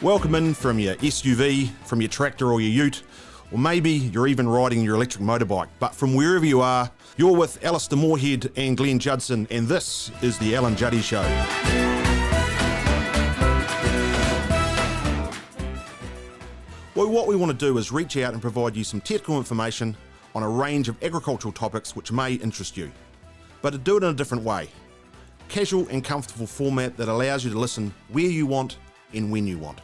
Welcome in from your SUV, from your tractor or your ute, or maybe you're even riding your electric motorbike. But from wherever you are, you're with Alistair Moorhead and Glenn Judson, and this is the Al and Juddy Show. Well, what we want to do is reach out and provide you some technical information on a range of agricultural topics which may interest you, but to do it in a different way. Casual and comfortable format that allows you to listen where you want and when you want.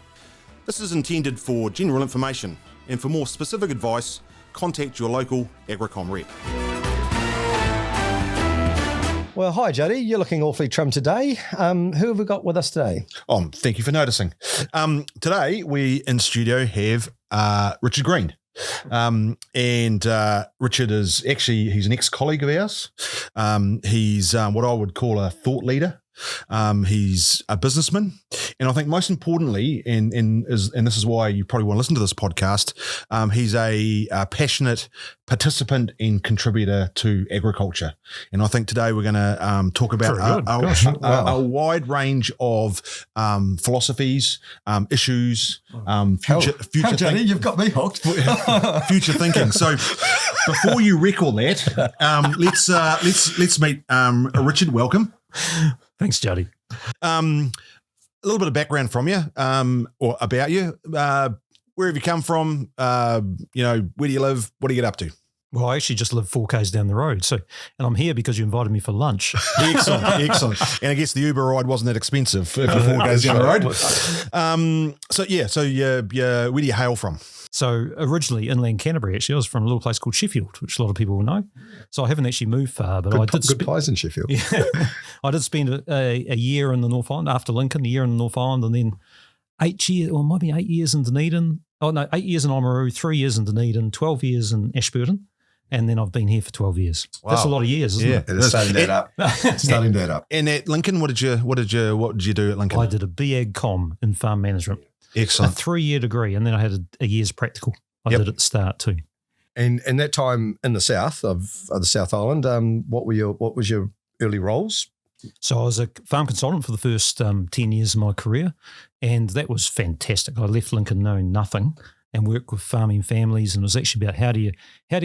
This is intended for general information, and for more specific advice, contact your local Agricom rep. Well, hi, Juddy. You're looking awfully trim today. Who have we got with us today? Oh, thank you for noticing. Today, we in studio have Richard Green. Richard is actually, he's an ex-colleague of ours. He's what I would call a thought leader. He's a businessman, and I think most importantly, and this is why you probably want to listen to this podcast, he's a passionate participant and contributor to agriculture. And I think today we're going to talk about a wide range of philosophies, issues, future Juddy, you've got me hooked. Future thinking. So before you wreck all that, let's meet Richard. Welcome. Thanks, Juddy. A little bit of background from you, or about you. Where have you come from? Where do you live? What do you get up to? Well, I actually just live 4 k's down the road, and I'm here because you invited me for lunch. Excellent. And I guess the Uber ride wasn't that expensive if you're 4 k's down the road. Where do you hail from? So originally inland Canterbury, actually, I was from a little place called Sheffield, which a lot of people will know. So I haven't actually moved far, but I did good pies in Sheffield. Yeah, I did spend a year in the North Island after Lincoln, a year in the North Island, and then 8 years, or maybe 8 years in Dunedin. 8 years in Oamaru, 3 years in Dunedin, 12 years in Ashburton, and then I've been here for 12 years. Wow. That's a lot of years, isn't it? It is starting that up. And at Lincoln, what did you do at Lincoln? I did a Agricom in farm management. Excellent. A 3-year degree, and then I had a year's practical. I did at the start too. And that time in the south of the South Island, what was your early roles? So I was a farm consultant for the first 10 years of my career, and that was fantastic. I left Lincoln knowing nothing and worked with farming families, and it was actually about how do you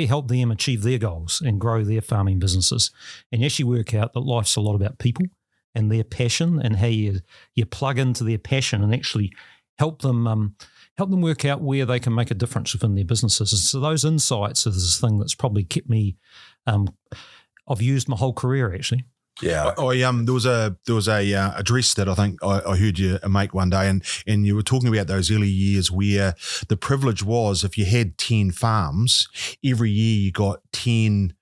help them achieve their goals and grow their farming businesses. And you actually work out that life's a lot about people and their passion, and how you plug into their passion and actually help them work out where they can make a difference within their businesses. And so those insights is this thing that's probably kept me. I've used my whole career actually. Yeah, there was a address that I think I heard you make one day, and you were talking about those early years where the privilege was if you had 10 farms, every year you got 10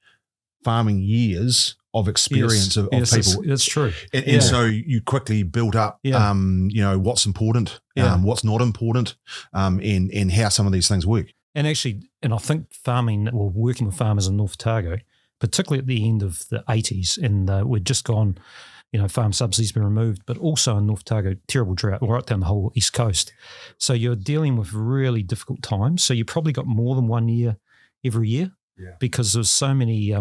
farming years of experience of people. It's true. And so you quickly built up, what's important, what's not important, and how some of these things work. And actually, I think working with farmers in North Otago, particularly at the end of the 80s, and we'd just gone, farm subsidies been removed, but also in North Otago, terrible drought right down the whole east coast. So you're dealing with really difficult times. So you probably got more than 1 year every year because there's so many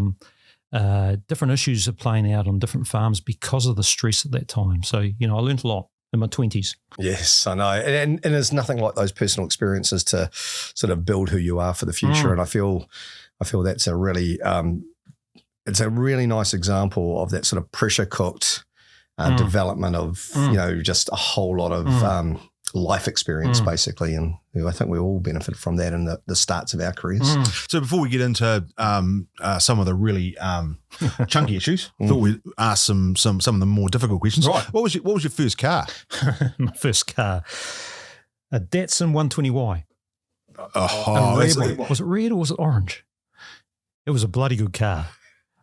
different issues are playing out on different farms because of the stress at that time. So, I learned a lot in my 20s. Yes, I know. And there's nothing like those personal experiences to sort of build who you are for the future. And I feel that's a really, it's a really nice example of that sort of pressure cooked development of, just a whole lot of life experience basically. And I think we all benefit from that in the starts of our careers. So before we get into some of the really chunky issues, I thought we'd ask some of the more difficult questions. Right. What was your first car? My first car, a Datsun 120Y. Was it red or was it orange? It was a bloody good car.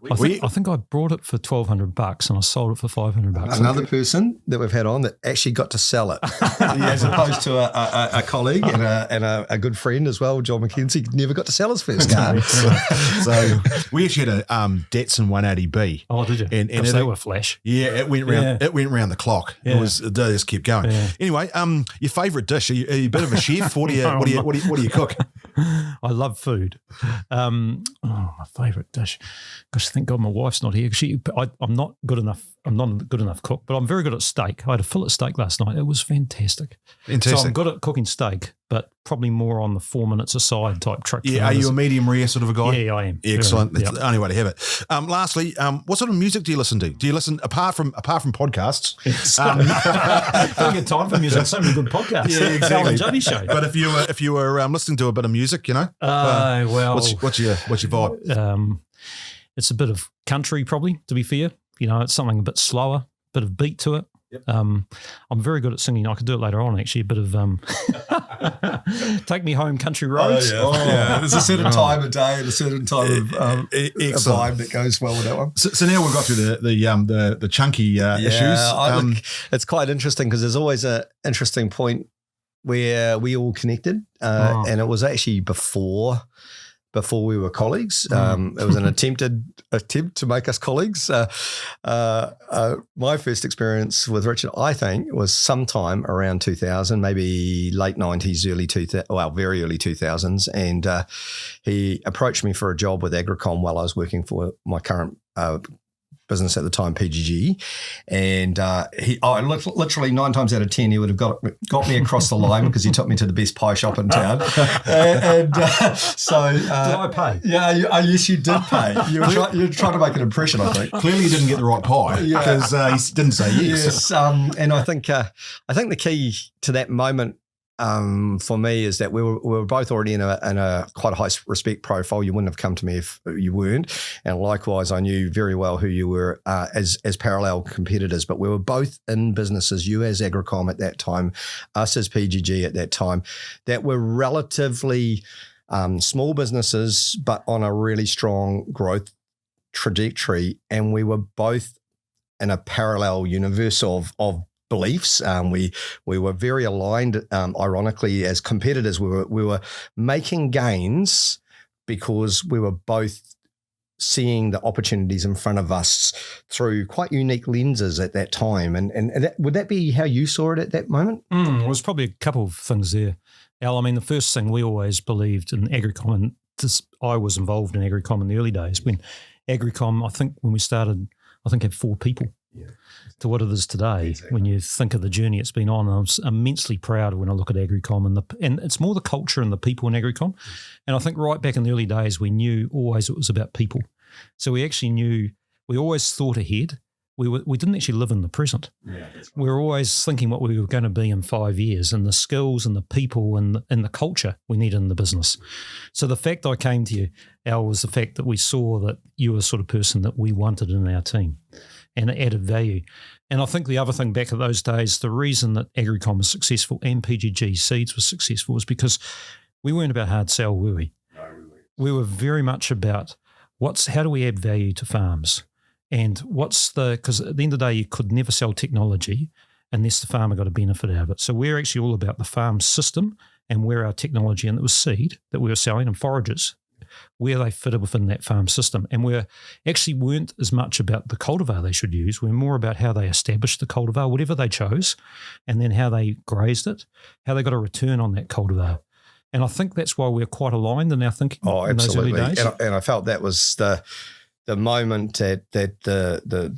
I think I bought it for $1,200 and I sold it for $500. Another person that we've had on that actually got to sell it, as opposed to a colleague and a good friend as well, John McKenzie, never got to sell his first car. So we actually had a Datsun 180B. Oh, did you? And they were flash. Yeah, it went round. It went round the clock. Yeah. It just kept going. Yeah. Anyway, your favourite dish? Are you a bit of a chef? What do you cook? I love food. My favourite dish. Gosh, thank God my wife's not here. I'm not good enough. I'm not a good enough cook, but I'm very good at steak. I had a fillet steak last night. It was fantastic. So I'm good at cooking steak, but probably more on the 4 minutes aside type trick. Yeah, are you a medium rare sort of a guy? Yeah, I am. Excellent. That's the only way to have it. Lastly, what sort of music do you listen to? Do you listen apart from podcasts? Don't get time for music. So many good podcasts. Yeah, exactly. Juddy Show. But if you were listening to a bit of music, well, what's your vibe? It's a bit of country, probably. To be fair, it's something a bit slower, bit of beat to it. Yep. I'm very good at singing. I could do it later on, actually. A bit of Take Me Home, Country Roads. Yeah. There's a certain time of day and a certain time of a vibe that goes well with that one. So now we've got through the chunky issues. Look, it's quite interesting because there's always an interesting point where we all connected, and it was actually before we were colleagues. It was an attempt to make us colleagues. My first experience with Richard, I think, was sometime around 2000, maybe late 90s, very early 2000s. And he approached me for a job with Agricom while I was working for my current business at the time, PGG, and literally 9 times out of 10 he would have got me across the line because he took me to the best pie shop in town. So did I pay? Yeah, yes, you did pay. You were trying to make an impression, I think. Clearly, you didn't get the right pie because he didn't say yes. Yes, and I think the key to that moment. For me, is that we were both already in a quite a high respect profile. You wouldn't have come to me if you weren't, and likewise, I knew very well who you were as parallel competitors. But we were both in businesses. You as Agricom at that time, us as PGG at that time, that were relatively small businesses, but on a really strong growth trajectory, and we were both in a parallel universe of beliefs. We were very aligned. Ironically, as competitors, we were making gains because we were both seeing the opportunities in front of us through quite unique lenses at that time. And would that be how you saw it at that moment? It was probably a couple of things there, Al. I mean, the first thing we always believed in Agricom, and I was involved in Agricom in the early days when Agricom, I think when we started, had 4 people. Yeah. To what it is today, exactly. When you think of the journey it's been on, I'm immensely proud when I look at Agricom and it's more the culture and the people in Agricom. And I think right back in the early days, we knew always it was about people. So we actually knew, we always thought ahead. We didn't actually live in the present. Yeah, that's right. We were always thinking what we were going to be in 5 years and the skills and the people and the culture we needed in the business. So the fact I came to you, Al, was the fact that we saw that you were the sort of person that we wanted in our team. And it added value. And I think the other thing back at those days, the reason that Agricom was successful and PGG Seeds was successful was because we weren't about hard sell, were we? No, we weren't. We were very much about how do we add value to farms? And because at the end of the day, you could never sell technology unless the farmer got a benefit out of it. So we're actually all about the farm system and where our technology, and it was seed that we were selling and forages, where they fitted within that farm system. And we actually weren't as much about the cultivar they should use. We're more about how they established the cultivar, whatever they chose, and then how they grazed it, how they got a return on that cultivar. And I think that's why we're quite aligned in our thinking in those early days. And I felt that was the moment that the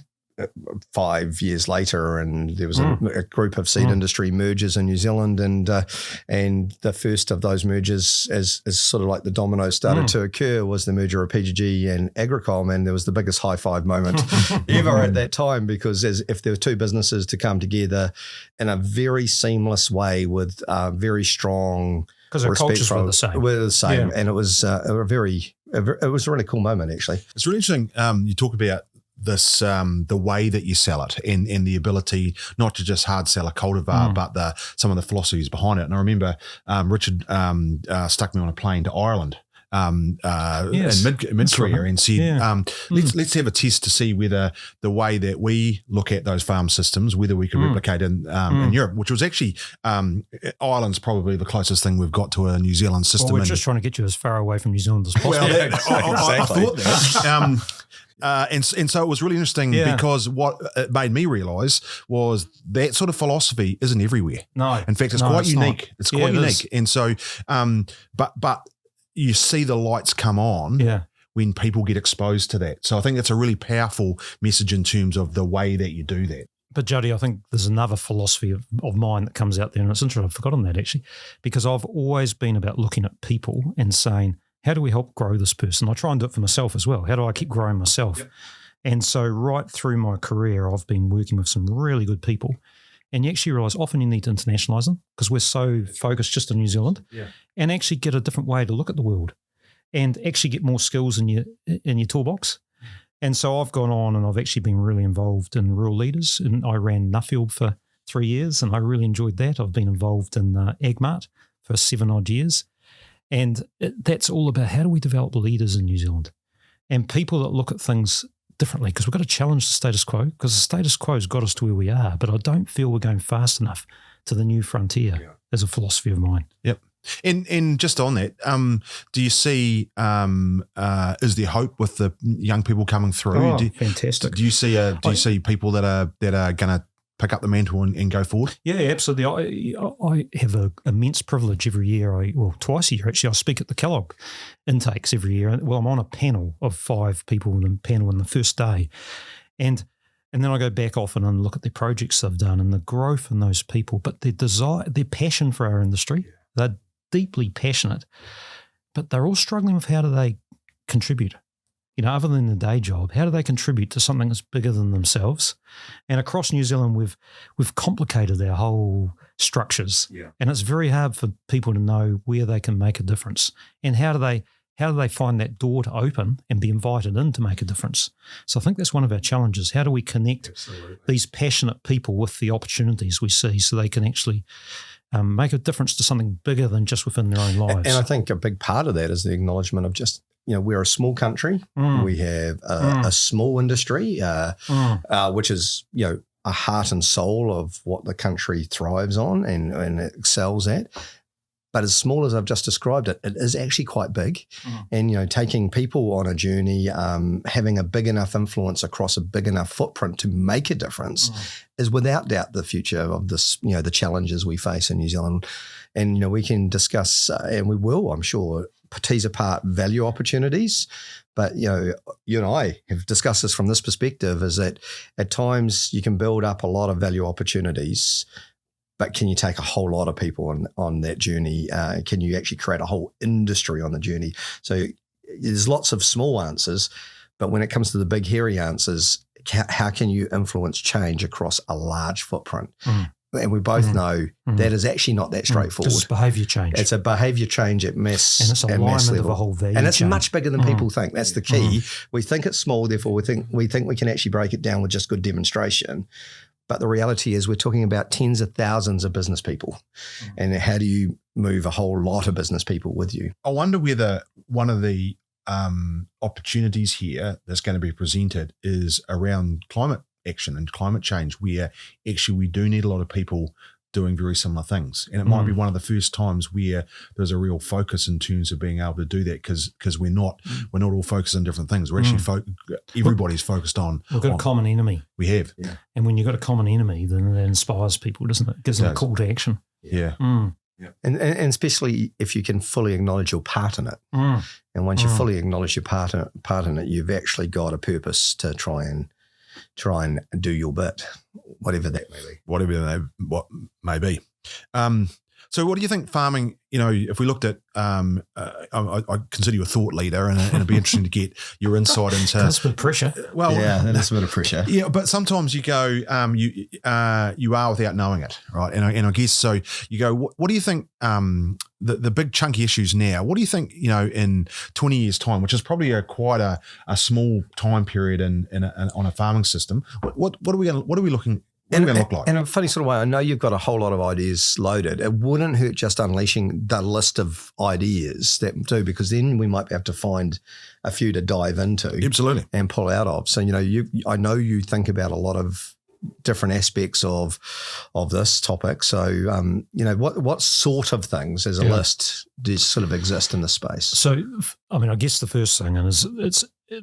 5 years later, and there was a group of seed industry mergers in New Zealand, and the first of those mergers, as sort of like the dominoes started to occur, was the merger of PGG and Agricom, and there was the biggest high five moment ever at that time, because if there were 2 businesses to come together in a very seamless way with very strong, because our cultures were the same. We're the same, yeah. And it was it was a really cool moment, actually. It's really interesting. You talk about this, the way that you sell it and the ability not to just hard sell a cultivar, but some of the philosophies behind it. And I remember Richard stuck me on a plane to Ireland in mid-career and said, let's have a test to see whether the way that we look at those farm systems, whether we can replicate in Europe, which was actually Ireland's probably the closest thing we've got to a New Zealand system. Well, we're just trying to get you as far away from New Zealand as possible. Well, I thought that. And so it was really interesting because what it made me realise was that sort of philosophy isn't everywhere. No. In fact, it's quite unique. Not. It's quite unique. And so, but you see the lights come on when people get exposed to that. So I think that's a really powerful message in terms of the way that you do that. But Juddy, I think there's another philosophy of mine that comes out there, and it's interesting, I've forgotten that actually, because I've always been about looking at people and saying, how do we help grow this person? I try and do it for myself as well. How do I keep growing myself? Yep. And so right through my career, I've been working with some really good people, and you actually realise often you need to internationalise them because we're so focused just on New Zealand, and actually get a different way to look at the world and actually get more skills in your toolbox. And so I've gone on and I've actually been really involved in rural leaders, and I ran Nuffield for 3 years and I really enjoyed that. I've been involved in AgMart for 7 odd years, and that's all about how do we develop leaders in New Zealand and people that look at things differently, because we've got to challenge the status quo, because the status quo has got us to where we are, but I don't feel we're going fast enough to the new frontier as a philosophy of mine. Yep. And just on that, do you see, is there hope with the young people coming through? Oh, fantastic. Do you see people that are going to pick up the mantle and go forward? Yeah, absolutely. I have an immense privilege every year. Twice a year actually. I speak at the Kellogg intakes every year. Well, I'm on a panel of 5 people in the panel on the first day, and then I go back often and look at the projects they've done and the growth in those people, but their desire, their passion for our industry. They're deeply passionate, but they're all struggling with how do they contribute. Other than the day job, how do they contribute to something that's bigger than themselves? And across New Zealand, we've complicated our whole structures, and it's very hard for people to know where they can make a difference and how do they find that door to open and be invited in to make a difference. So I think that's one of our challenges. How do we connect these passionate people with the opportunities we see so they can actually make a difference to something bigger than just within their own lives? And I think a big part of that is the acknowledgement of just, we're a small country. We have a small industry, which is, a heart and soul of what the country thrives on and excels at. But as small as I've just described it, it is actually quite big. And, taking people on a journey, having a big enough influence across a big enough footprint to make a difference is without doubt the future of this, the challenges we face in New Zealand. And, we can discuss, and we will, I'm sure, tease apart value opportunities. But, you and I have discussed this from this perspective, is that at times you can build up a lot of value opportunities, but can you take a whole lot of people on that journey? Can you actually create a whole industry on the journey? So there's lots of small answers, but when it comes to the big, hairy answers, how can you influence change across a large footprint? And we both know that is actually not that straightforward. It's behaviour change. It's a behaviour change at mass and it's alignment of a whole value and it's chain. Much bigger than people think. That's the key. We think it's small, therefore we think we can actually break it down with just good demonstration. But the reality is we're talking about tens of thousands of business people. And how do you move a whole lot of business people with you? I wonder whether one of the opportunities here that's going to be presented is around climate action and climate change, where actually we do need a lot of people doing very similar things. And it might be one of the first times where there's a real focus in terms of being able to do that, because we're not all focused on different things. We're actually everybody's focused on. We've got a common enemy. We have. Yeah. And when you've got a common enemy, then that inspires people, doesn't it? It gives them a call to action. Yeah. Yeah. And especially if you can fully acknowledge your part in it. And once you fully acknowledge your part in it, you've actually got a purpose to try and do your bit, whatever that may be. What may be. So what do you think farming, if we looked at, I consider you a thought leader, and it'd be interesting to get your insight into. That's a bit of pressure. Well, yeah, that is a bit of pressure. Yeah, but sometimes you go, you are without knowing it, right? And I guess so. You go, what do you think? The big chunky issues now. What do you think? In 20 years' time, which is probably quite a small time period on a farming system. What are we looking? What are we going to look like? In a funny sort of way, I know you've got a whole lot of ideas loaded. It wouldn't hurt just unleashing the list of ideas that do, because then we might be able to find a few to dive into. Absolutely. And pull out of. So, I know you think about a lot of different aspects of this topic. So, what sort of things as a list do sort of exist in this space? So, I guess the first thing is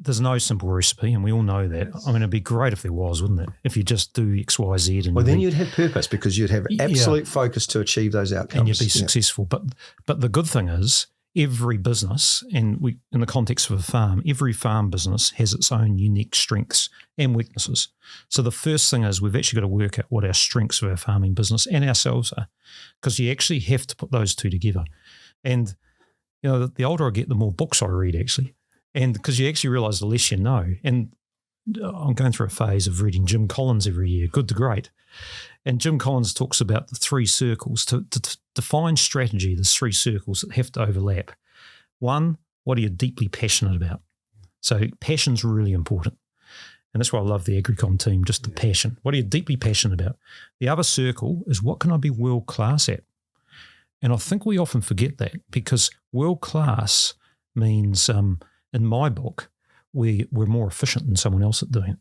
there's no simple recipe, and we all know that. It'd be great if there was, wouldn't it? If you just do X, Y, Z. And then you'd have purpose, because you'd have absolute focus to achieve those outcomes. And you'd be successful. But the good thing is every business, and in the context of a farm, every farm business has its own unique strengths and weaknesses. So the first thing is we've actually got to work out what our strengths of our farming business and ourselves are, because you actually have to put those two together. And the older I get, the more books I read actually, and because you actually realise the less you know. And I'm going through a phase of reading Jim Collins every year, Good to Great. And Jim Collins talks about the three circles. To define strategy, there's three circles that have to overlap. One, what are you deeply passionate about? So passion's really important. And that's why I love the Agricom team, just the passion. What are you deeply passionate about? The other circle is what can I be world class at? And I think we often forget that, because world class means, in my book, we're more efficient than someone else at doing it.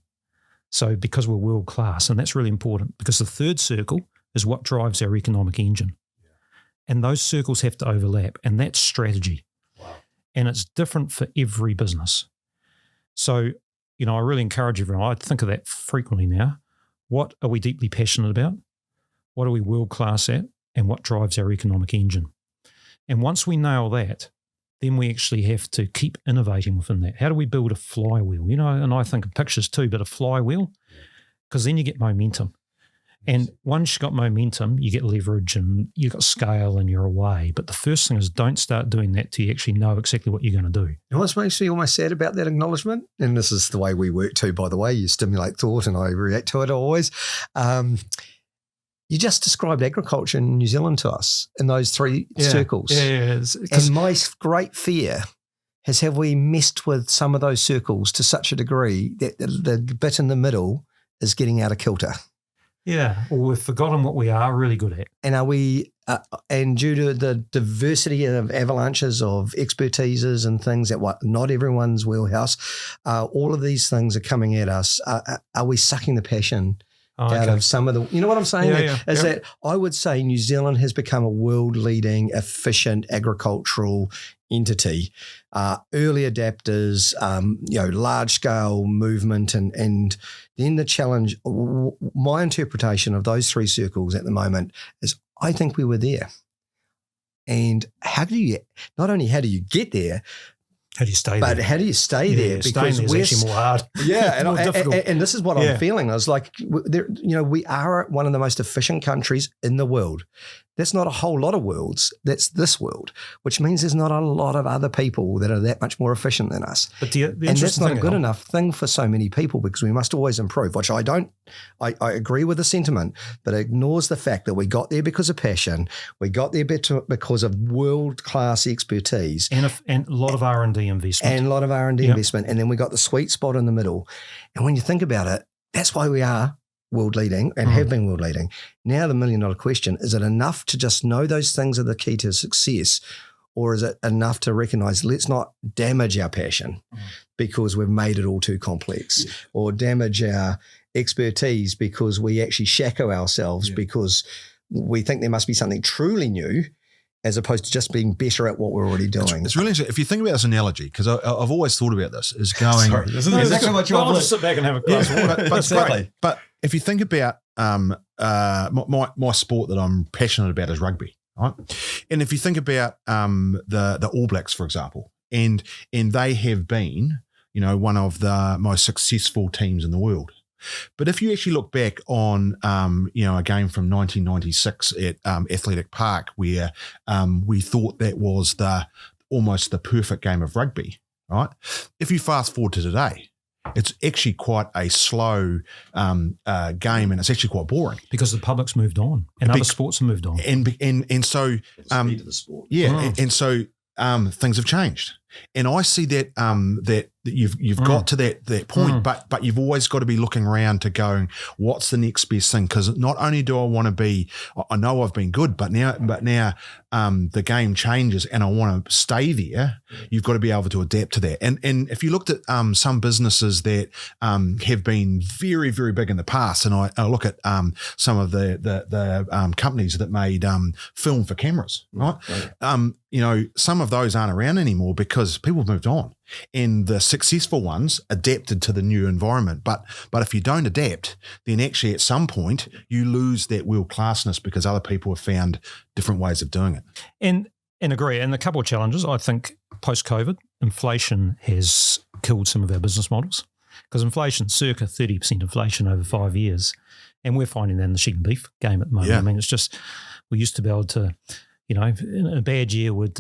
So because we're world class, and that's really important, because the third circle is what drives our economic engine. And those circles have to overlap, and that's strategy. Wow. And it's different for every business. So, I really encourage everyone, I think of that frequently now. What are we deeply passionate about? What are we world class at? And what drives our economic engine? And once we nail that, then we actually have to keep innovating within that. How do we build a flywheel? And I think of pictures too, but a flywheel, because then you get momentum. And once you've got momentum, you get leverage and you got scale and you're away. But the first thing is don't start doing that till you actually know exactly what you're going to do. And what makes me almost sad about that acknowledgement, and this is the way we work too, by the way, you stimulate thought and I react to it always. You just described agriculture in New Zealand to us in those three circles. Yeah. And my great fear is, have we messed with some of those circles to such a degree that the bit in the middle is getting out of kilter? Yeah, or we've forgotten what we are really good at. And are we, and due to the diversity of avalanches of expertises and things that not everyone's wheelhouse, all of these things are coming at us. Are we sucking the passion out of some of the, you know what I'm saying? That I would say New Zealand has become a world-leading, efficient agricultural entity. Early adapters, large-scale movement, and then the challenge. My interpretation of those three circles at the moment is, I think we were there. And how do you get there? How do you stay there? But how do you stay there? Because we're actually more hard. Yeah, more difficult. And this is what I'm feeling. I was like, we are one of the most efficient countries in the world. That's not a whole lot of worlds. That's this world, which means there's not a lot of other people that are that much more efficient than us. But and that's not a good enough thing for so many people, because we must always improve, which I don't. I agree with the sentiment, but it ignores the fact that we got there because of passion. We got there because of world-class expertise. And a lot of R&D investment. And a lot of R&D investment. And then we got the sweet spot in the middle. And when you think about it, that's why we are world leading and have been world leading. Now the $1 million question, is it enough to just know those things are the key to success, or is it enough to recognize, let's not damage our passion because we've made it all too complex, or damage our expertise because we actually shackle ourselves because we think there must be something truly new, as opposed to just being better at what we're already doing. It's really interesting. If you think about this analogy, because I've always thought about this, is going. Sorry, this is exactly what you want. I'll just sit back and have a glass of water. But it's great. But if you think about my sport that I'm passionate about is rugby, right? And if you think about the All Blacks, for example, and they have been, one of the most successful teams in the world. But if you actually look back on, a game from 1996 at Athletic Park, where we thought that was almost the perfect game of rugby, right? If you fast forward to today, it's actually quite a slow game, and it's actually quite boring because the public's moved on and other sports have moved on, and so speed of the sport, and so things have changed. And I see that that you've got to that point, but you've always got to be looking around to going, what's the next best thing? Because not only do I want to be, I know I've been good, but now the game changes and I want to stay there. You've got to be able to adapt to that. And if you looked at some businesses that have been very, very big in the past, and I look at some of the companies that made film for cameras, right? Some of those aren't around anymore because people have moved on, and the successful ones adapted to the new environment. But if you don't adapt, then actually at some point you lose that world classness because other people have found different ways of doing it. And And agree. And a couple of challenges. I think post-COVID, inflation has killed some of our business models because inflation, circa 30% inflation over 5 years. And we're finding that in the sheep and beef game at the moment. Yeah. I mean, it's just, we used to be able to, in a bad year would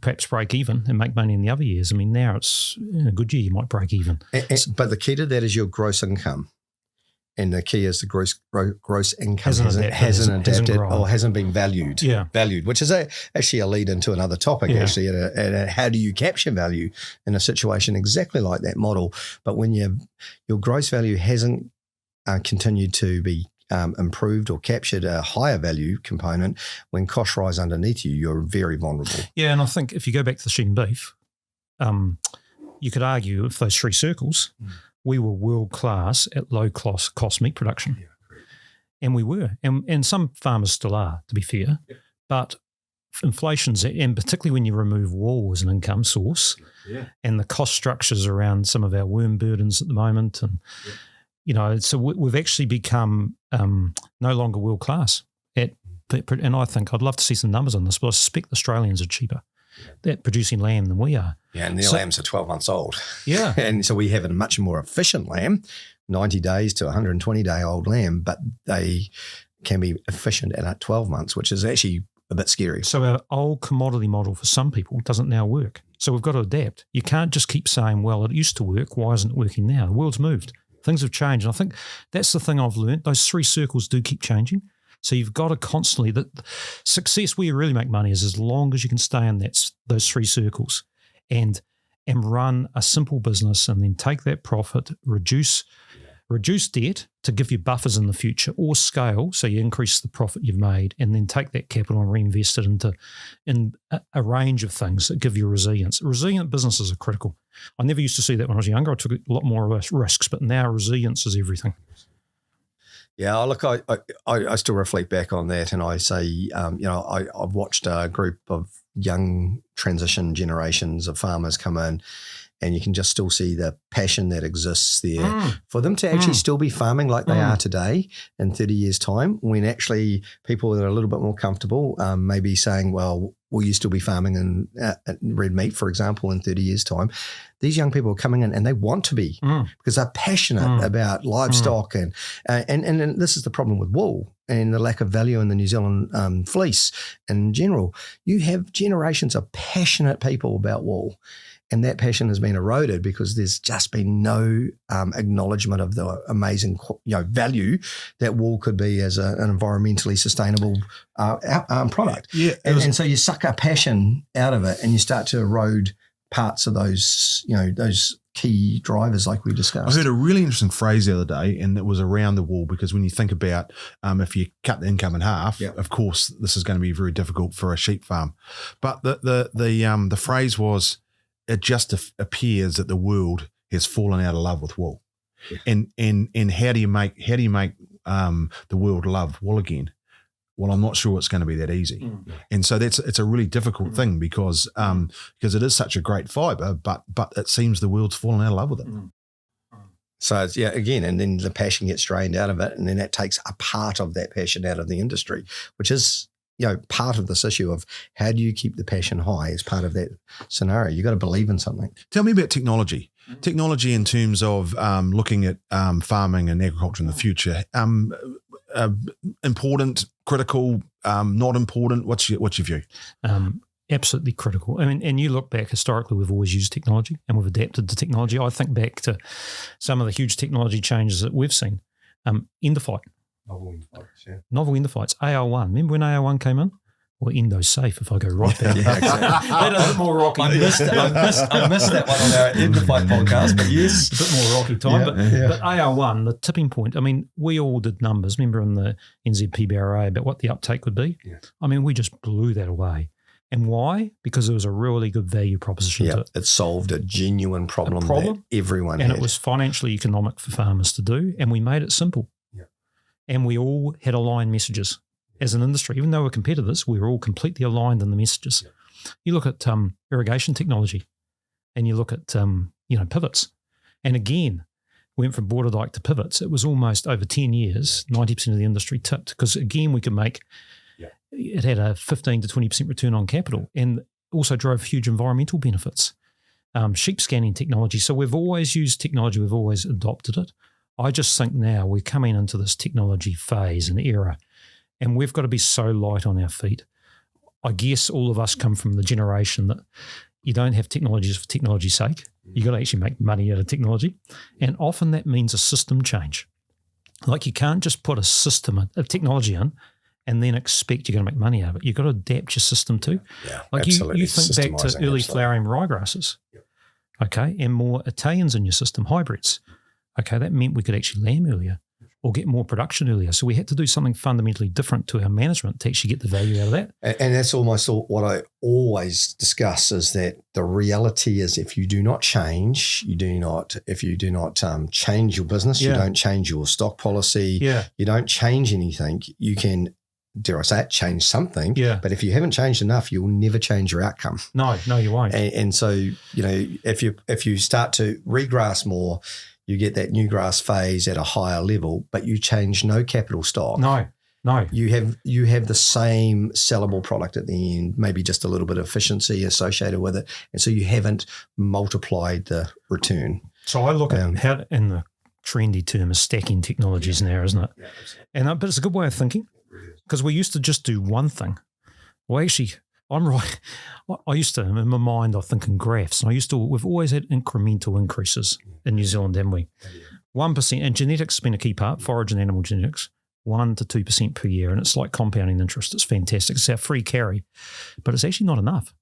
perhaps break even and make money in the other years. I mean, now it's in a good year, you might break even. But the key to that is your gross income. And the key is the gross income hasn't adapted or hasn't been valued. Yeah. Valued, which is actually a lead into another topic, actually, and how do you capture value in a situation exactly like that model. But when your gross value hasn't continued to be improved or captured a higher value component, when costs rise underneath you, you're very vulnerable. Yeah, and I think if you go back to the sheep and beef, you could argue if those three circles, we were world class at low cost meat production. Yeah, and we were. And some farmers still are, to be fair. Yeah. But inflation's, and particularly when you remove wool as an income source, and the cost structures around some of our worm burdens at the moment, and so we've actually become no longer world class and I think I'd love to see some numbers on this, but I suspect Australians are cheaper at producing lamb than we are. Yeah, and their lambs are 12 months old. Yeah. And so we have a much more efficient lamb, 90 days to 120-day-old lamb, but they can be efficient at 12 months, which is actually a bit scary. So our old commodity model for some people doesn't now work. So we've got to adapt. You can't just keep saying, well, it used to work. Why isn't it working now? The world's moved. Things have changed. And I think that's the thing I've learned. Those three circles do keep changing. So you've got to constantly, the success where you really make money is as long as you can stay in those three circles and run a simple business and then take that profit, reduce debt to give you buffers in the future, or scale so you increase the profit you've made and then take that capital and reinvest it in a range of things that give you resilience. Resilient businesses are critical. I never used to see that when I was younger. I took a lot more risks, but now resilience is everything. Yeah, look, I still reflect back on that, and I say, I've watched a group of young transition generations of farmers come in, and you can just still see the passion that exists there for them to actually still be farming like they are today in 30 years' time, when actually people that are a little bit more comfortable may be saying, well, will you still be farming in red meat, for example, in 30 years' time? These young people are coming in and they want to be because they're passionate about livestock and this is the problem with wool and the lack of value in the New Zealand fleece in general. You have generations of passionate people about wool, and that passion has been eroded because there's just been no acknowledgement of the amazing value that wool could be as an environmentally sustainable product. Yeah, and so you suck a passion out of it and you start to erode parts of those key drivers like we discussed. I heard a really interesting phrase the other day, and it was around the wool, because when you think about if you cut the income in half, of course this is going to be very difficult for a sheep farm. But the phrase was, it just appears that the world has fallen out of love with wool. Yeah. And how do you make the world love wool again? Well, I'm not sure it's going to be that easy. And so it's a really difficult thing because it is such a great fibre, but it seems the world's fallen out of love with it. So it's, again, and then the passion gets drained out of it, and then that takes a part of that passion out of the industry, which is part of this issue of how do you keep the passion high as part of that scenario. You've got to believe in something. Tell me about technology. Technology in terms of looking at farming and agriculture in the future. Important, critical, not important? What's your view? Absolutely critical. I mean, and you look back historically, we've always used technology and we've adapted to technology. I think back to some of the huge technology changes that we've seen. End of fight. Novel endophytes, AR1. Remember when AR1 came in? Or Endo-safe, if I go right back. Yeah, exactly. That is a bit more rocky. I missed that one on our endophyte podcast, but yes. A bit more rocky time. But AR1, the tipping point, I mean, we all did numbers. Remember in the NZPBRA about what the uptake would be? Yeah. I mean, we just blew that away. And why? Because it was a really good value proposition to it. It solved a genuine problem that everyone had. And it was financially economic for farmers to do, and we made it simple. Yeah. And we all had aligned messages as an industry. Even though we're competitors, we were all completely aligned in the messages. Yeah. You look at irrigation technology and you look at, pivots. And again, went from border dike to pivots. It was almost over 10 years, 90% of the industry tipped because, again, we could make It had a 15 to 20% return on capital and also drove huge environmental benefits. Sheep scanning technology. So we've always used technology. We've always adopted it. I just think now we're coming into this technology phase and era, and we've got to be so light on our feet. I guess all of us come from the generation that you don't have technologies for technology's sake. You got to actually make money out of technology. And often that means a system change. Like you can't just put a system, a technology in and then expect you're going to make money out of it. You've got to adapt your system too. Yeah, like absolutely. You think back to early flowering ryegrasses, okay, and more Italians in your system, hybrids. Okay, that meant we could actually lamb earlier or get more production earlier. So we had to do something fundamentally different to our management to actually get the value out of that. And that's almost what I always discuss is that the reality is if you do not change, if you do not change your business, you don't change your stock policy, you don't change anything, you can, dare I say it, change something. Yeah. But if you haven't changed enough, you'll never change your outcome. No, you won't. And so, if you start to regrass more, you get that new grass phase at a higher level, but you change no capital stock. No. You have the same sellable product at the end, maybe just a little bit of efficiency associated with it. And so you haven't multiplied the return. So I look at how, in the trendy term, is stacking technologies now, isn't it? Yeah, and but it's a good way of thinking because we used to just do one thing. Well, actually, I'm right. I used to, in my mind, I think in graphs. And we've always had incremental increases in New Zealand, haven't we? 1%, and genetics has been a key part, forage and animal genetics, 1 to 2% per year. And it's like compounding interest. It's fantastic. It's our free carry, but it's actually not enough.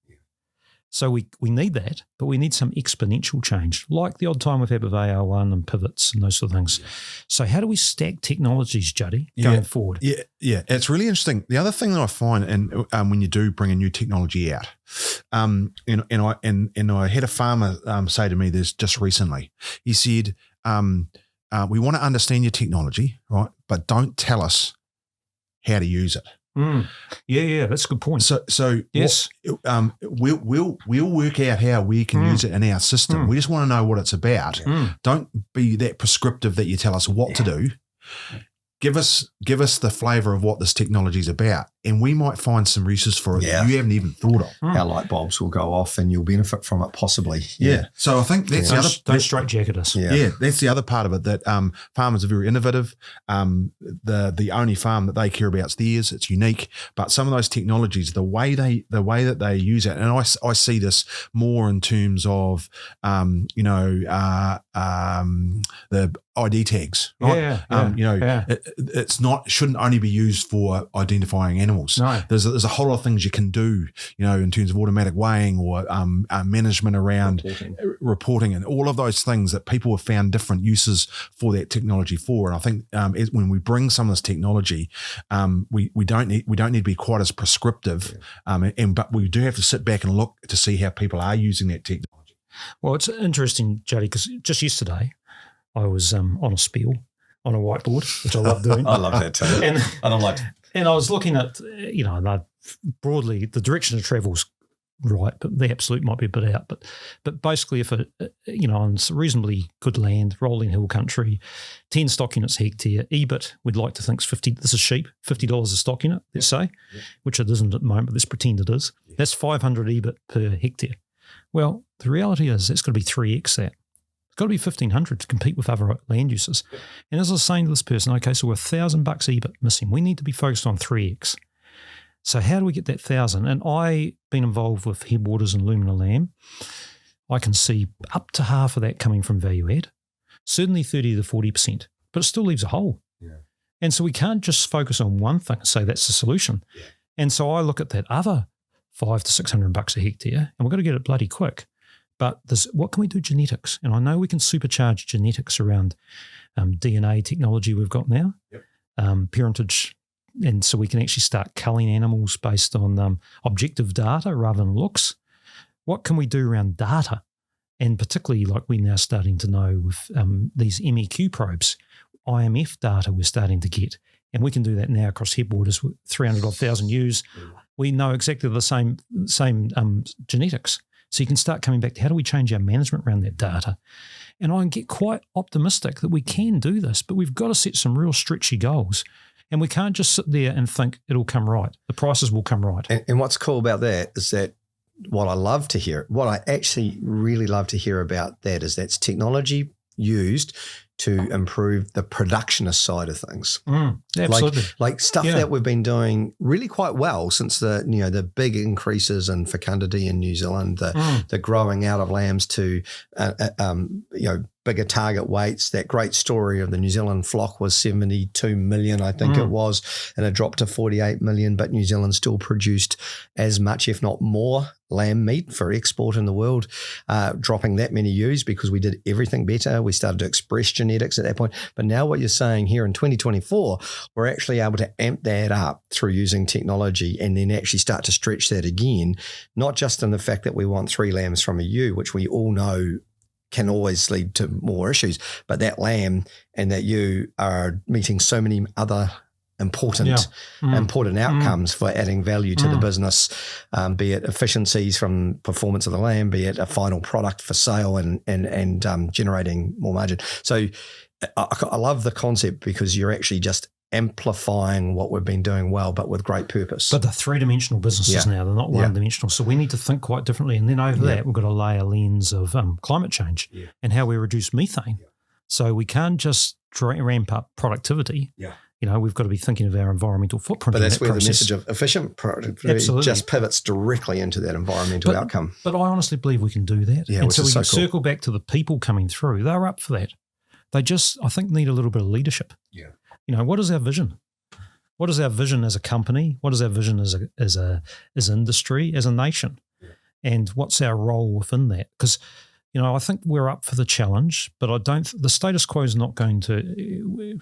So we need that, but we need some exponential change, like the odd time we've had with AR1 and pivots and those sort of things. So how do we stack technologies, Juddy, going forward? Yeah, it's really interesting. The other thing that I find, and when you do bring a new technology out, and I had a farmer say to me this just recently. He said, "We want to understand your technology, right? But don't tell us how to use it." Yeah, that's a good point. So yes, we'll work out how we can use it in our system. We just want to know what it's about. Don't be that prescriptive that you tell us what to do. Give us the flavour of what this technology is about, and we might find some uses for it that you haven't even thought of. Our light bulbs will go off, and you'll benefit from it possibly. Yeah. So I think that's the other. Don't straitjacket us. Yeah, that's the other part of it. That farmers are very innovative. The only farm that they care about is theirs. It's unique, but some of those technologies, the way that they use it, and I see this more in terms of the ID tags. Right? It's not shouldn't only be used for identifying animals. No. There's a whole lot of things you can do, in terms of automatic weighing or management around reporting and all of those things that people have found different uses for that technology for. And I think when we bring some of this technology, we don't need to be quite as prescriptive, but we do have to sit back and look to see how people are using that technology. Well, it's interesting, Juddy, because just yesterday I was on a spiel on a whiteboard, which I love doing. I love that too. And I was looking at, broadly the direction of travel's right, but the absolute might be a bit out. But basically, if on reasonably good land, rolling hill country, 10 stock units a hectare, EBIT, we'd like to think is 50. This is sheep, $50 a stock unit, let's say, which it isn't at the moment, but let's pretend it is. That's 500 EBIT per hectare. Well, the reality is it's got to be 3x that. It's got to be 1,500 to compete with other land uses. And as I was saying to this person, okay, so we're $1,000 EBIT missing. We need to be focused on 3x. So how do we get that 1,000? And I've been involved with headwaters and Lumina lamb. I can see up to half of that coming from value add, certainly 30 to 40%, but it still leaves a hole. Yeah. And so we can't just focus on one thing and say that's the solution. Yeah. And so I look at that other $500 to $600 a hectare, and we've got to get it bloody quick. But what can we do genetics? And I know we can supercharge genetics around DNA technology we've got now, parentage, and so we can actually start culling animals based on objective data rather than looks. What can we do around data? And particularly like we're now starting to know with these MEQ probes, IMF data we're starting to get. And we can do that now across headwaters with 300,000 ewes. We know exactly the same genetics. So you can start coming back to how do we change our management around that data? And I can get quite optimistic that we can do this, but we've got to set some real stretchy goals. And we can't just sit there and think it'll come right. The prices will come right. And what's cool about that is that what I actually really love to hear about that is that's technology used to improve the productionist side of things. Absolutely. Like stuff that we've been doing really quite well since the big increases in fecundity in New Zealand, the growing out of lambs to bigger target weights. That great story of the New Zealand flock was 72 million, I think it was, and it dropped to 48 million, but New Zealand still produced as much, if not more, lamb meat for export in the world, dropping that many ewes because we did everything better. We started to express genetics at that point. But now what you're saying here in 2024, we're actually able to amp that up through using technology and then actually start to stretch that again, not just in the fact that we want 3 lambs from a ewe, which we all know can always lead to more issues, but that lamb and that ewe are meeting so many other important outcomes for adding value to the business, be it efficiencies from performance of the lamb, be it a final product for sale and generating more margin. So I love the concept because you're actually just amplifying what we've been doing well, but with great purpose. But they're 3-dimensional businesses now. They're not 1-dimensional. So we need to think quite differently. And then over that, we've got to lay a lens of climate change and how we reduce methane. So we can't just ramp up productivity. We've got to be thinking of our environmental footprint. But that's where the message of efficient productivity just pivots directly into that environmental outcome. But I honestly believe we can do that. Yeah, and which so is we so can cool. circle back to the people coming through. They're up for that. They just, I think, need a little bit of leadership. Yeah. What is our vision? What is our vision as a company? What is our vision as industry, as a nation? Yeah. And what's our role within that? Because, I think we're up for the challenge, but the status quo is not going to,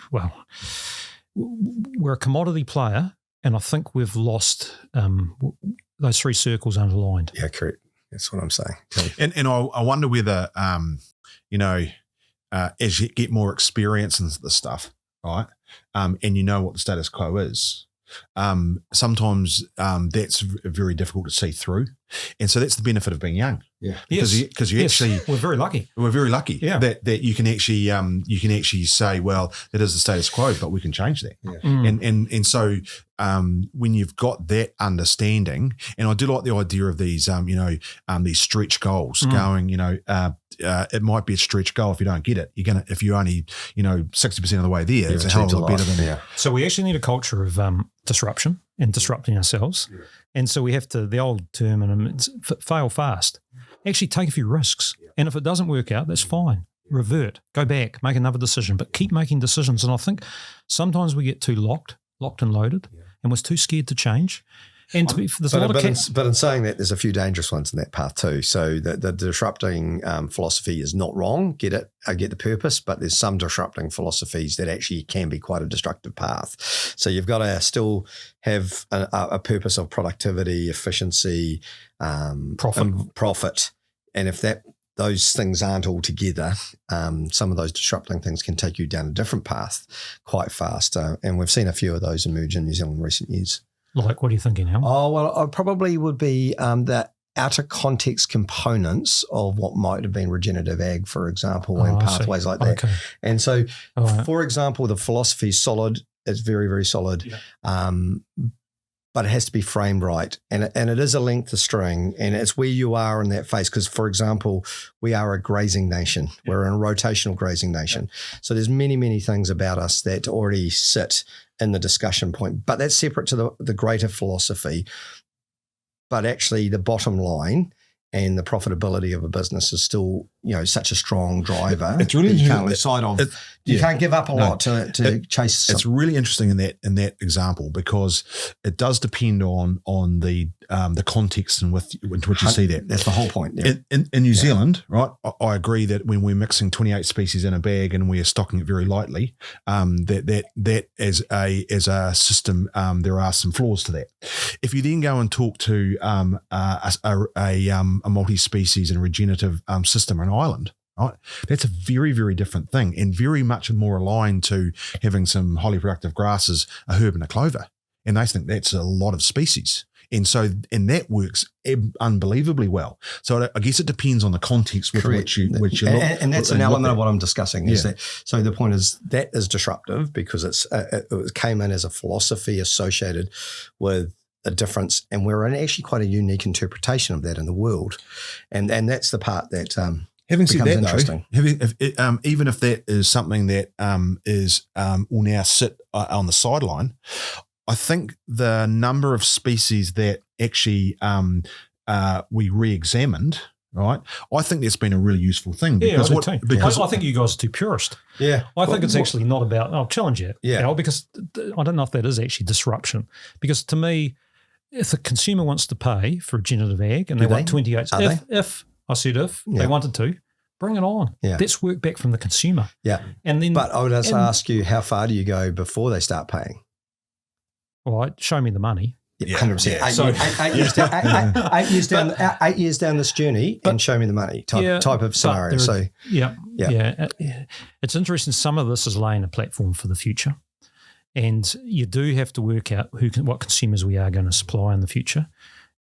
we're a commodity player, and I think we've lost those 3 circles underlined. Yeah, correct. That's what I'm saying. And I wonder whether, as you get more experience in the stuff, right, and you know what the status quo is, sometimes that's very difficult to see through. And so that's the benefit of being young. Yeah. Because you actually, we're very lucky. We're very lucky that you can actually say, well, that is the status quo, but we can change that. Yeah. And so when you've got that understanding, and I do like the idea of these these stretch goals going, it might be a stretch goal if you don't get it. If you're only 60% of the way there, it's a hell of a lot better than So we actually need a culture of disruption and disrupting ourselves. Yeah. And so we have to, the old term, and it's fail fast. Actually take a few risks. Yeah. And if it doesn't work out, that's fine. Revert, go back, make another decision, but keep making decisions. And I think sometimes we get too locked and loaded, and we're too scared to change. And there's a lot of but in saying that, there's a few dangerous ones in that path too. So the disrupting philosophy is not wrong. Get it. I get the purpose, but there's some disrupting philosophies that actually can be quite a destructive path. So you've got to still have a purpose of productivity, efficiency, profit. And if those things aren't all together, some of those disrupting things can take you down a different path quite fast. And we've seen a few of those emerge in New Zealand in recent years. Like, what are you thinking, Hal? Oh, well, I probably would be the outer context components of what might have been regenerative ag, for example, and pathways like that. Okay. And so, for example, the philosophy is solid. It's very, very solid. Yeah. But it has to be framed right. And it is a length of string, and it's where you are in that phase. Because, for example, we are a grazing nation. Yeah. We're a rotational grazing nation. Yeah. So there's many, many things about us that already sit in the discussion point, but that's separate to the greater philosophy. But actually the bottom line and the profitability of a business is still, such a strong driver. It's really you can't lose sight of. You can't give up a lot to chase. It's really interesting in that example, because it does depend on the context in which you see that. That's the whole point. Yeah. In New Zealand, right? I agree that when we're mixing 28 species in a bag and we're stocking it very lightly, that as a system, there are some flaws to that. If you then go and talk to a multi-species and regenerative system in Ireland, right, that's a very, very different thing, and very much more aligned to having some highly productive grasses, a herb and a clover. And they think that's a lot of species. and that works unbelievably well. So I guess it depends on the context with which you look, and that's an element of what I'm discussing. Is that so? The point is that is disruptive because it came in as a philosophy associated with a difference, and we're in actually quite a unique interpretation of that in the world, and that's the part that having said that, interesting. Though, even if that is something that will now sit on the sideline, I think the number of species that actually we re-examined. Right, I think that's been a really useful thing because I think you guys are too purist. Yeah, I think it's actually not about. I'll challenge you. Yeah, because I don't know if that is actually disruption. Because to me, if the consumer wants to pay for regenerative ag and they want 28, if they wanted to, bring it on. Yeah. Let's work back from the consumer. Yeah, but I would also ask you, how far do you go before they start paying? All right, show me the money. 100%. Yeah. 8 years down this journey, and show me the money type of scenario. It's interesting. Some of this is laying a platform for the future, and you do have to work out what consumers we are going to supply in the future.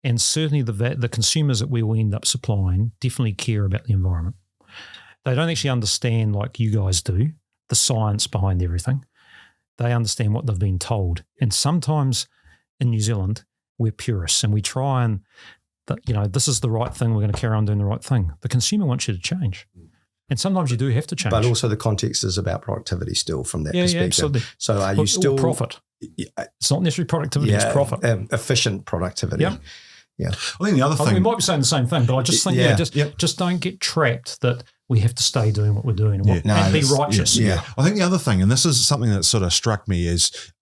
And certainly the consumers that we will end up supplying definitely care about the environment. They don't actually understand, like you guys do, the science behind everything. They understand what they've been told, and sometimes in New Zealand, we're purists and we try and, this is the right thing. We're going to carry on doing the right thing. The consumer wants you to change. And sometimes you do have to change. But also the context is about productivity still from that perspective. Yeah, absolutely. So are you still... profit. It's not necessarily productivity, it's profit. Efficient productivity. Yep. Yeah. I think the other thing... we might be saying the same thing, but I just think just don't get trapped that we have to stay doing what we're doing and be righteous. Yeah. I think the other thing, and this is something that sort of struck me, is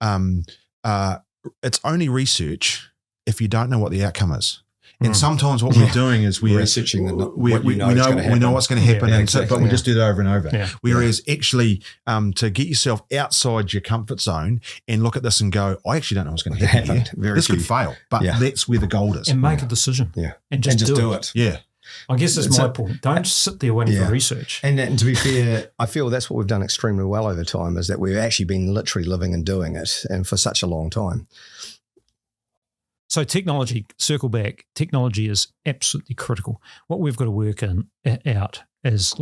it's only research if you don't know what the outcome is. And sometimes what we're doing is we're researching we know what's going to happen, but we just do it over and over. Yeah. Whereas actually to get yourself outside your comfort zone and look at this and go, I actually don't know what's going to happen here. This could fail, but that's where the gold is. And make a decision. Yeah. And just do it. Yeah. I guess that's my point. Don't just sit there waiting for research. And to be fair, I feel that's what we've done extremely well over time, is that we've actually been literally living and doing it, and for such a long time. So technology, circle back, technology is absolutely critical. What we've got to work out as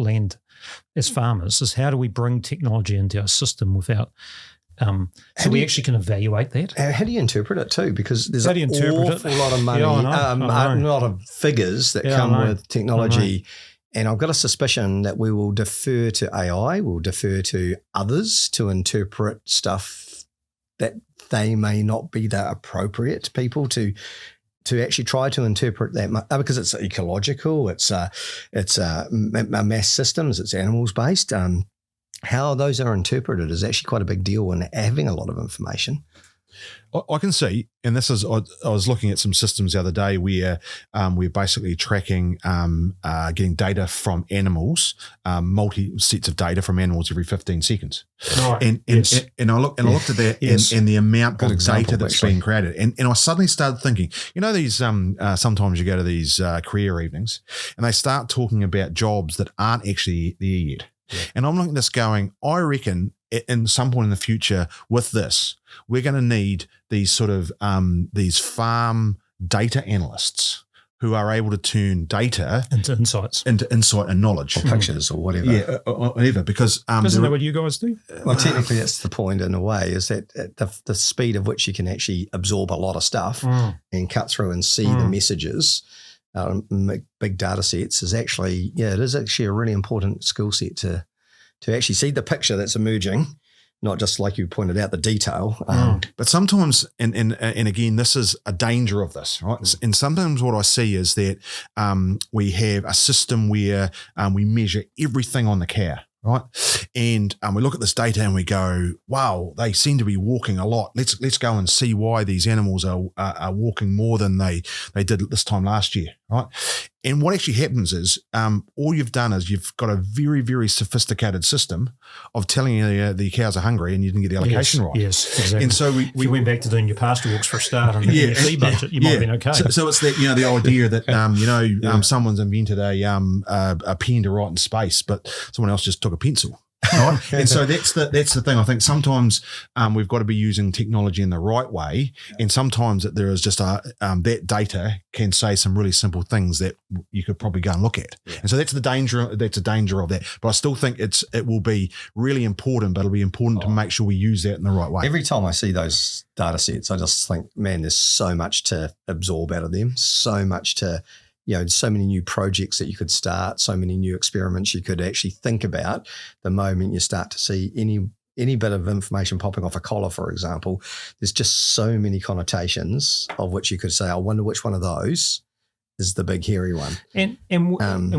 farmers is how do we bring technology into our system without so we actually can evaluate that. How do you interpret it too? Because there's an awful lot of money, a lot of figures that come with technology. And I've got a suspicion that we will defer to AI, we'll defer to others to interpret stuff that they may not be the appropriate people to actually try to interpret that, because it's ecological, it's mass systems, it's animals based. How those are interpreted is actually quite a big deal when having a lot of information. I can see, and this is, I was looking at some systems the other day where we're basically tracking, getting data from animals, multi sets of data from animals every 15 seconds. Right. And I looked at that and the amount of data that's being created. And I suddenly started thinking, these, sometimes you go to these career evenings and they start talking about jobs that aren't actually there yet. Yeah. And I'm looking at this going, I reckon in some point in the future with this, we're going to need these sort of these farm data analysts who are able to turn data into insight and knowledge, or pictures or whatever. Yeah, or whatever. Because isn't that what you guys do? Well, technically, that's the point in a way, is that the speed of which you can actually absorb a lot of stuff and cut through and see the messages. Big data sets is actually, it is actually a really important skill set to actually see the picture that's emerging, not just like you pointed out, the detail. But sometimes, and again, this is a danger of this, right? And sometimes what I see is that we have a system where we measure everything on the cow, right? And we look at this data and we go, wow, they seem to be walking a lot. Let's go and see why these animals are walking more than they did this time last year, right? And what actually happens is all you've done is you've got a very, very sophisticated system of telling you the cows are hungry and you didn't get the allocation right. Yes, exactly. And so we went back to doing your pasture walks for a start and your feed budget, you might have been okay. So it's that, the idea that, someone's invented a pen to write in space, but someone else just took a pencil. Right? And so that's the thing. I think sometimes we've got to be using technology in the right way, and sometimes that there is just that data can say some really simple things that you could probably go and look at. Yeah. And so that's the danger. That's a danger of that. But I still think it will be really important. But it'll be important to make sure we use that in the right way. Every time I see those data sets, I just think, man, there's so much to absorb out of them. So much to, so many new projects that you could start, so many new experiments you could actually think about the moment you start to see any bit of information popping off a collar, for example. There's just so many connotations of which you could say, I wonder which one of those is the big hairy one. And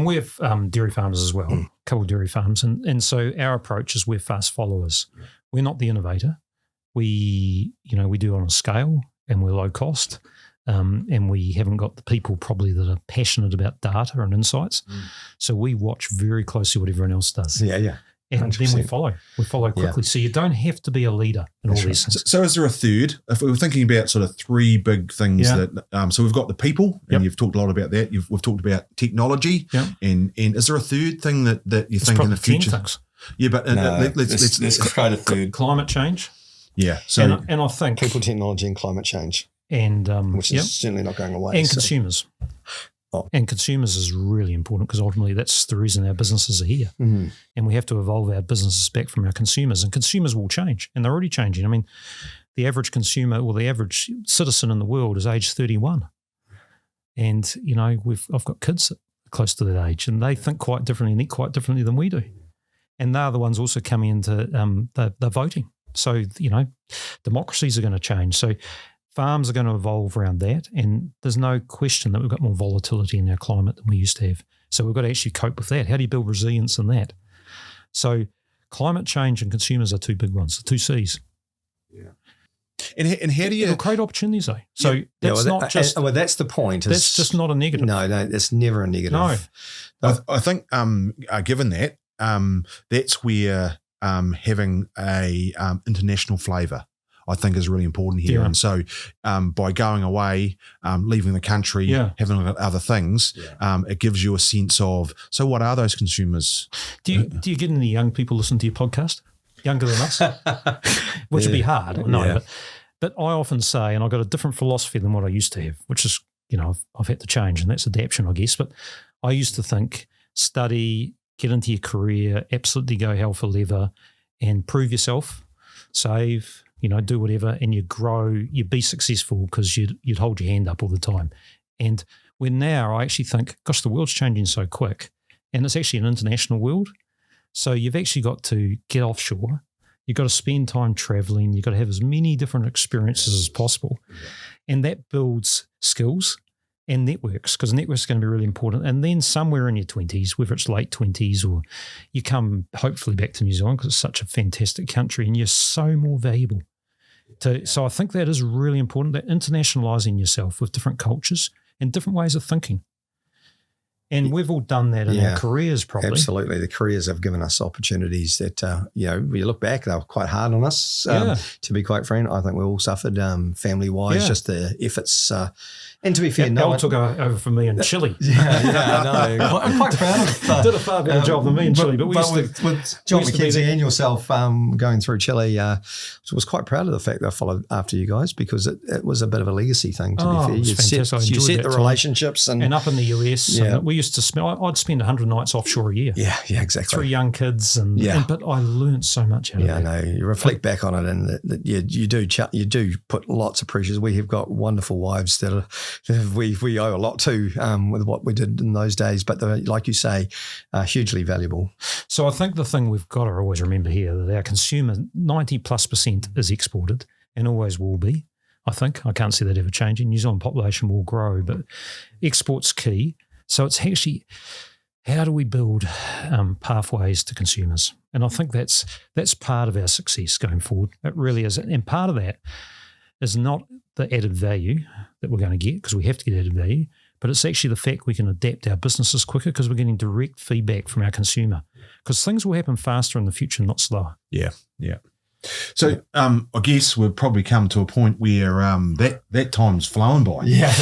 we have dairy farmers as well, a couple of dairy farms. And so our approach is we're fast followers. We're not the innovator. We do on a scale and we're low cost. And we haven't got the people probably that are passionate about data and insights. So we watch very closely what everyone else does. Yeah. And 100%. then we follow quickly. So you don't have to be a leader in all these things. So is there a third? If we were thinking about sort of three big things that, so we've got the people, and you've talked a lot about that. We've talked about technology, and is there a third thing that you think in the future? 10 things. Yeah, but let's try a third. Climate change. Yeah. So and I think people, technology, and climate change, and which is certainly not going away. And consumers. And consumers is really important because ultimately that's the reason our businesses are here. And we have to evolve our businesses back from our consumers, and consumers will change, and they're already changing. I mean, the average consumer or the average citizen in the world is age 31. And, I've got kids close to that age, and they think quite differently and eat quite differently than we do. And they're the ones also coming into the voting. So, democracies are going to change. So farms are going to evolve around that, and there's no question that we've got more volatility in our climate than we used to have. So we've got to actually cope with that. How do you build resilience in that? So climate change and consumers are two big ones, the two C's. Yeah. And how do you... It'll create opportunities though. So that's not just... Well, that's the point. That's just not a negative. No, it's never a negative. No. I think given that, that's where having a international flavour, I think, is really important here. Yeah. And so by going away, leaving the country, having other things, it gives you a sense of, so what are those consumers? Do you get any young people listen to your podcast? Younger than us? Which would be hard, I know. But I often say, and I've got a different philosophy than what I used to have, which is, I've had to change, and that's adaptation, I guess. But I used to think, study, get into your career, absolutely go hell for leather, and prove yourself, save, do whatever, and you grow, you be successful because you'd hold your hand up all the time. And when now I actually think, gosh, the world's changing so quick, and it's actually an international world. So you've actually got to get offshore. You've got to spend time traveling. You've got to have as many different experiences as possible. And that builds skills and networks, because networks are going to be really important. And then somewhere in your 20s, whether it's late 20s or you come hopefully back to New Zealand because it's such a fantastic country and you're so more valuable. So I think that is really important, that internationalising yourself with different cultures and different ways of thinking. And we've all done that in our careers probably. Absolutely. The careers have given us opportunities that, we look back, they were quite hard on us. To be quite frank, I think we all suffered family-wise, just the efforts. And to be fair, no one took over for me in Chile. I know. I'm quite proud of. Did a far better job than me in Chile. But with John McKenzie and yourself going through Chile, was quite proud of the fact that I followed after you guys, because it was a bit of a legacy thing, to be fair. You set the relationships. And up in the US, we used to spend, I'd spend 100 nights offshore a year. Yeah, exactly. 3 young kids. But I learned so much out of it. I know. You reflect back on it, and that you do put lots of pressures. We have got wonderful wives that we owe a lot to with what we did in those days, but like you say, hugely valuable. So I think the thing we've got to always remember here, that our consumer 90+% is exported and always will be. I think I can't see that ever changing. New Zealand population will grow, but export's key. So it's actually, how do we build pathways to consumers? And I think that's part of our success going forward. It really is. And part of that is not the added value that we're going to get, because we have to get added value, but it's actually the fact we can adapt our businesses quicker because we're getting direct feedback from our consumer, because things will happen faster in the future, not slower. Yeah. So I guess we've probably come to a point where that time's flown by. Yeah.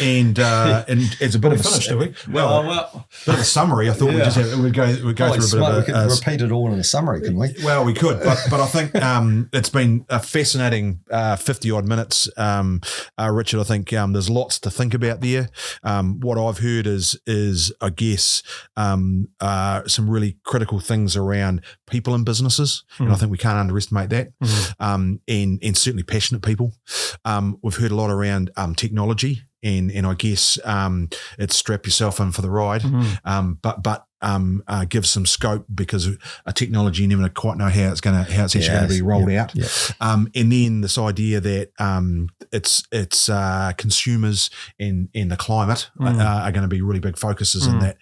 And it's a bit of finished, do we? Well, bit of a summary. I thought we'd go through a bit of we could repeat it all in a summary, couldn't we? Well, we could, but I think it's been a fascinating 50 odd minutes, Richard. I think there's lots to think about there. What I've heard is I guess some really critical things around people and businesses, and I think we can't underestimate that. And certainly passionate people. We've heard a lot around technology, and I guess it's strap yourself in for the ride, but give some scope, because a technology, you never quite know how it's actually going to be rolled out. And then this idea that it's consumers and the climate are going to be really big focuses in that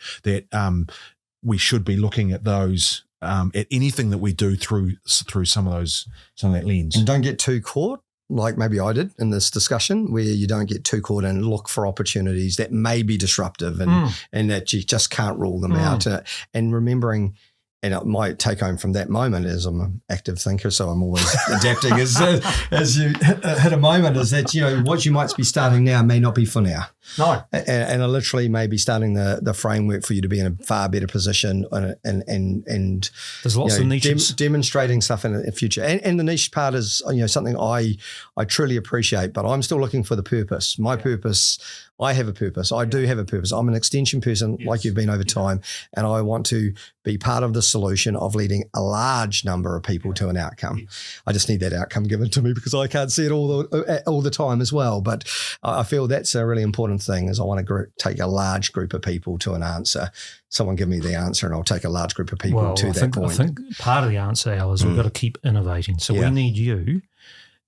we should be looking at those at anything that we do through some of that lens. And don't get too caught, like maybe I did in this discussion, where you don't get too caught and look for opportunities that may be disruptive and that you just can't rule them out. And remembering, and my take home from that moment is, I'm an active thinker, so I'm always adapting as you hit a moment, is that, what you might be starting now may not be for now. No. And I literally may be starting the framework for you to be in a far better position and there's lots of niches. Demonstrating stuff in the future. And the niche part is, something I truly appreciate, but I'm still looking for the purpose. My purpose, I have a purpose. I do have a purpose. I'm an extension person, like you've been over time, and I want to be part of the solution of leading a large number of people to an outcome. I just need that outcome given to me, because I can't see it all the time as well. But I feel that's a really important thing, is I want to take a large group of people to an answer. Someone give me the answer and I'll take a large group of people to that point. I think part of the answer, Al, is we've got to keep innovating. So we need you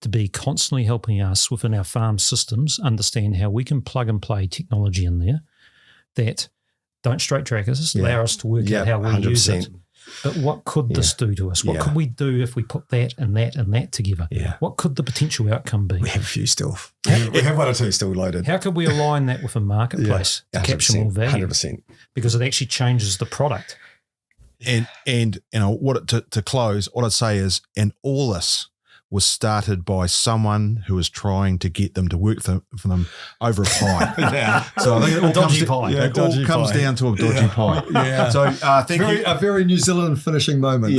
to be constantly helping us within our farm systems understand how we can plug and play technology in there that don't straight track us, allow us to work out how we 100%. Use it. But what could this do to us? What could we do if we put that and that and that together? What could the potential outcome be? We have a few still. We have one or two still loaded. How could we align that with a marketplace to capture more value? 100%. Because it actually changes the product. And to close, what I'd say is, and all this was started by someone who was trying to get them to work for them over a pie. So I think it all comes down to a dodgy pie. So thank you. A very New Zealand finishing moment.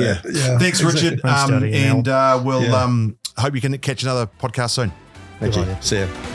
Thanks, Richard. Thanks, Juddy, and we'll hope you can catch another podcast soon. Thank you. See you.